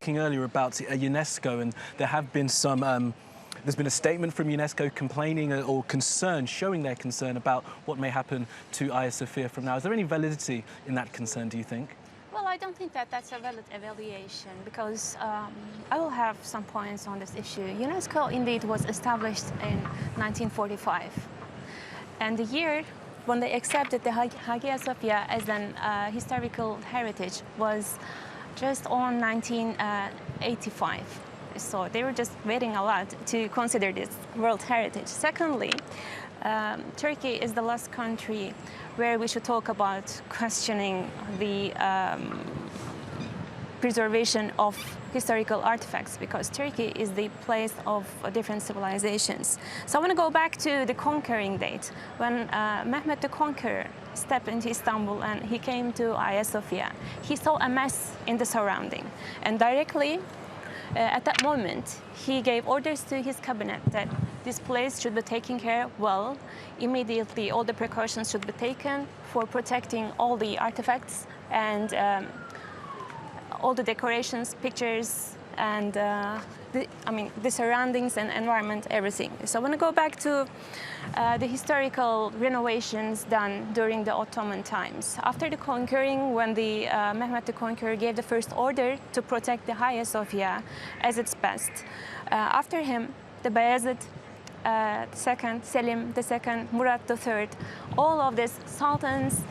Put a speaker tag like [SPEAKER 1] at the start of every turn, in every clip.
[SPEAKER 1] talking earlier about UNESCO, and there have been some. There's been a statement from UNESCO complaining or showing their concern about what may happen to Hagia Sophia from now. Is there any validity in that concern, do you think?
[SPEAKER 2] Well, I don't think that that's a valid evaluation because I will have some points on this issue. UNESCO indeed was established in 1945, and the year when they accepted the Hagia Sophia as an historical heritage was just on 1985. So they were just waiting a lot to consider this World Heritage. Secondly, Turkey is the last country where we should talk about questioning the preservation of historical artifacts, because Turkey is the place of different civilizations. So I want to go back to the conquering date, when Mehmet the Conqueror stepped into Istanbul and he came to Hagia Sophia. He saw a mess in the surrounding, and directly at that moment, he gave orders to his cabinet that this place should be taken care of well. Immediately, all the precautions should be taken for protecting all the artifacts and all the decorations, pictures, and the surroundings and environment, everything. So I want to go back to the historical renovations done during the Ottoman times. After the conquering, when the Mehmet the Conqueror gave the first order to protect the Hagia Sophia as its best, after him, the Bayezid II, Selim II, Murat III, all of these sultans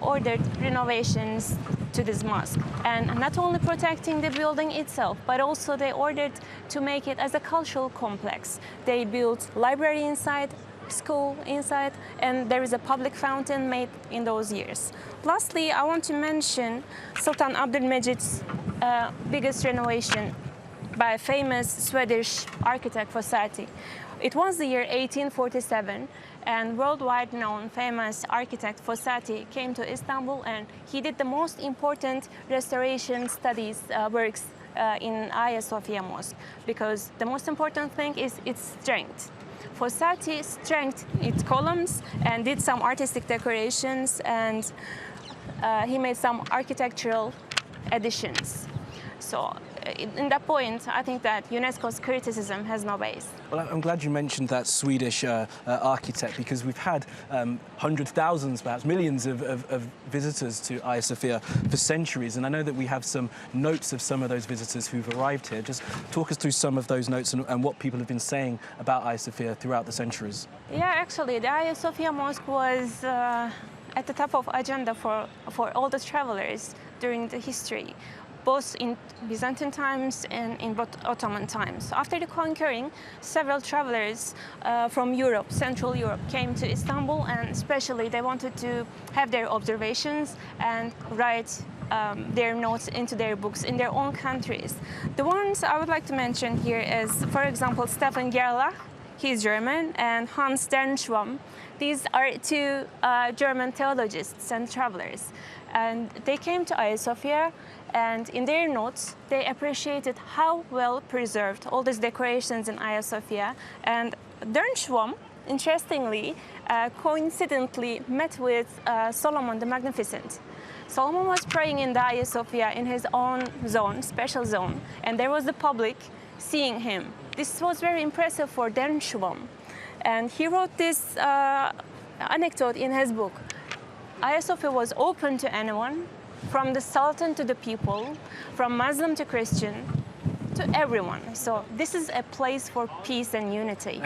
[SPEAKER 2] ordered renovations to this mosque, and not only protecting the building itself, but also they ordered to make it as a cultural complex. They built library inside, school inside, and there is a public fountain made in those years. Lastly, I want to mention Sultan Abdülmecit's biggest renovation by a famous Swedish architect Fossati. It was the year 1847, and worldwide known famous architect Fossati came to Istanbul, and he did the most important restoration studies works in Hagia Sophia Mosque, because the most important thing is its strength. Fossati strengthened its columns and did some artistic decorations, and he made some architectural additions. So in that point, I think that UNESCO's criticism has no base.
[SPEAKER 1] Well, I'm glad you mentioned that Swedish architect, because we've had hundreds, thousands, perhaps millions of visitors to Hagia Sophia for centuries, and I know that we have some notes of some of those visitors who've arrived here. Just talk us through some of those notes and what people have been saying about Hagia Sophia throughout the centuries.
[SPEAKER 2] Yeah, actually, the Hagia Sophia Mosque was at the top of agenda for all the travelers during the history, both in Byzantine times and in Ottoman times. After the conquering, several travelers from Europe, Central Europe, came to Istanbul, and especially they wanted to have their observations and write their notes into their books in their own countries. The ones I would like to mention here is, for example, Stefan Gerlach, he's German, and Hans Sternschwamm. These are two German theologians and travelers. And they came to Hagia Sophia, and in their notes, they appreciated how well preserved all these decorations in Hagia Sophia. And Sternschwamm, interestingly, coincidentally met with Solomon the Magnificent. Solomon was praying in the Hagia Sophia in his own zone, special zone, and there was the public seeing him. This was very impressive for Sternschwamm, and he wrote this anecdote in his book. Hagia Sophia was open to anyone, from the Sultan to the people, from Muslim to Christian, to everyone. So this is a place for peace and unity.